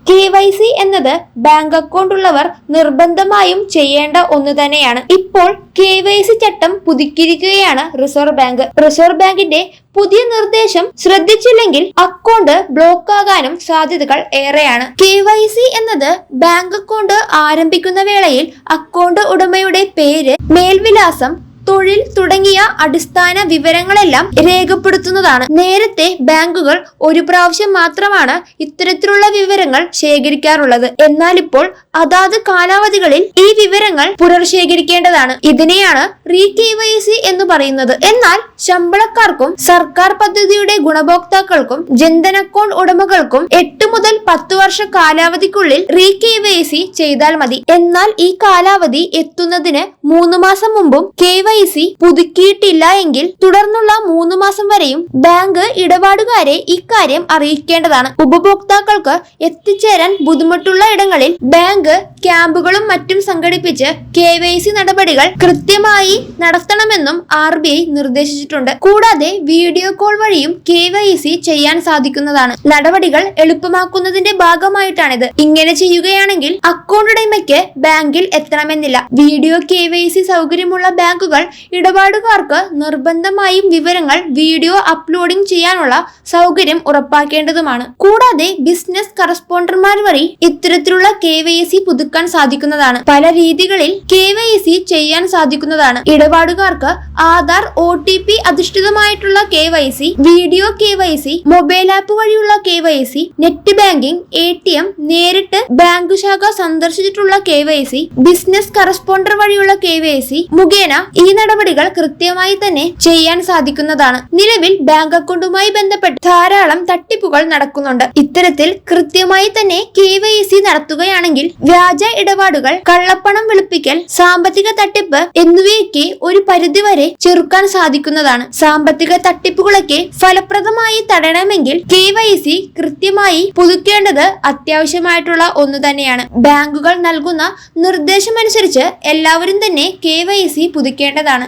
KYC എന്നത് bank account ഉള്ളവർ നിർബന്ധമായും ചെയ്യേണ്ട ഒന്ന് തന്നെയാണ്. ഇപ്പോൾ KYC ചട്ടം പുതുക്കിയിരിക്കുകയാണ് റിസർവ് ബാങ്ക്. റിസർവ് ബാങ്കിന്റെ പുതിയ നിർദ്ദേശം ശ്രദ്ധിച്ചില്ലെങ്കിൽ അക്കൗണ്ട് ബ്ലോക്ക് ആകാനും സാധ്യതകൾ ഏറെയാണ്. KYC എന്നത് ബാങ്ക് അക്കൗണ്ട് ആരംഭിക്കുന്ന വേളയിൽ അക്കൗണ്ട് ഉടമയുടെ പേര്, മേൽവിലാസം, തൊഴിൽ തുടങ്ങിയ അടിസ്ഥാന വിവരങ്ങളെല്ലാം രേഖപ്പെടുത്തുന്നതാണ്. നേരത്തെ ബാങ്കുകൾ ഒരു പ്രാവശ്യം മാത്രമാണ് ഇത്തരത്തിലുള്ള വിവരങ്ങൾ ശേഖരിക്കാറുള്ളത്. എന്നാൽ ഇപ്പോൾ അതാത് കാലാവധികളിൽ ഈ വിവരങ്ങൾ പുനർശേഖരിക്കേണ്ടതാണ്. ഇതിനെയാണ് KYC എന്ന് പറയുന്നത്. എന്നാൽ ശമ്പളക്കാർക്കും സർക്കാർ പദ്ധതിയുടെ ഗുണഭോക്താക്കൾക്കും ജൻധൻ അക്കൗണ്ട് ഉടമകൾക്കും 8 മുതൽ 10 വർഷ കാലാവധിക്കുള്ളിൽ KYC ചെയ്താൽ മതി. എന്നാൽ ഈ കാലാവധി എത്തുന്നതിന് 3 മാസം മുമ്പും KYC പുതുക്കിയിട്ടില്ല എങ്കിൽ തുടർന്നുള്ള 3 മാസം വരെയും ബാങ്ക് ഇടപാടുകാരെ ഇക്കാര്യം അറിയിക്കേണ്ടതാണ്. ഉപഭോക്താക്കൾക്ക് എത്തിച്ചേരാൻ ബുദ്ധിമുട്ടുള്ള ഇടങ്ങളിൽ ബാങ്ക് ക്യാമ്പുകളും മറ്റും സംഘടിപ്പിച്ച് KYC നടപടികൾ കൃത്യമായി നടത്തണമെന്നും RBI നിർദ്ദേശിച്ചിട്ടുണ്ട്. കൂടാതെ വീഡിയോ കോൾ വഴിയും KYC ചെയ്യാൻ സാധിക്കുന്നതാണ്. നടപടികൾ എളുപ്പമാക്കുന്നതിന്റെ ഭാഗമായിട്ടാണിത്. ഇങ്ങനെ ചെയ്യുകയാണെങ്കിൽ അക്കൗണ്ട് ഉടമയ്ക്ക് ബാങ്കിൽ എത്തണമെന്നില്ല. വീഡിയോ KYC സൗകര്യമുള്ള ബാങ്കുകൾ ഇടപാടുകാർക്ക് നിർബന്ധമായും വിവരങ്ങൾ വീഡിയോ അപ്ലോഡിംഗ് ചെയ്യാനുള്ള സൗകര്യം ഉറപ്പാക്കേണ്ടതുമാണ്. കൂടാതെ ബിസിനസ് കറസ്പോണ്ടർമാർ വഴി ഇത്തരത്തിലുള്ള KYC പുതുക്കാൻ സാധിക്കുന്നതാണ്. പല രീതികളിൽ KYC ചെയ്യാൻ സാധിക്കുന്നതാണ്. ഇടപാടുകാർക്ക് ആധാർ, OTP അധിഷ്ഠിതമായിട്ടുള്ള KYC, video KYC, mobile app വഴിയുള്ള KYC, നെറ്റ് ബാങ്കിംഗ്, ATM, നേരിട്ട് ബാങ്ക് ശാഖ സന്ദർശിച്ചിട്ടുള്ള KYC, ബിസിനസ് കറസ്പോണ്ടർ വഴിയുള്ള KYC മുഖേന ഈ നടപടികൾ കൃത്യമായി തന്നെ ചെയ്യാൻ സാധിക്കുന്നതാണ്. നിലവിൽ ബാങ്ക് അക്കൗണ്ടുമായി ബന്ധപ്പെട്ട് ധാരാളം തട്ടിപ്പുകൾ നടക്കുന്നുണ്ട്. ഇത്തരത്തിൽ കൃത്യമായി തന്നെ KYC നടത്തുകയാണെങ്കിൽ വ്യാജ ഇടപാടുകൾ, കള്ളപ്പണം വെളുപ്പിക്കൽ, സാമ്പത്തിക തട്ടിപ്പ് എന്നിവയൊക്കെ ഒരു പരിധിവരെ ചെറുക്കാൻ സാധിക്കുന്നതാണ്. സാമ്പത്തിക തട്ടിപ്പുകളൊക്കെ ഫലപ്രദമായി തടയണമെങ്കിൽ KYC കൃത്യമായി പുതുക്കേണ്ടത് അത്യാവശ്യമായിട്ടുള്ള ഒന്ന് തന്നെയാണ്. ബാങ്കുകൾ നൽകുന്ന നിർദ്ദേശമനുസരിച്ച് എല്ലാവരും തന്നെ KYC പുതുക്കേണ്ടതാണ്.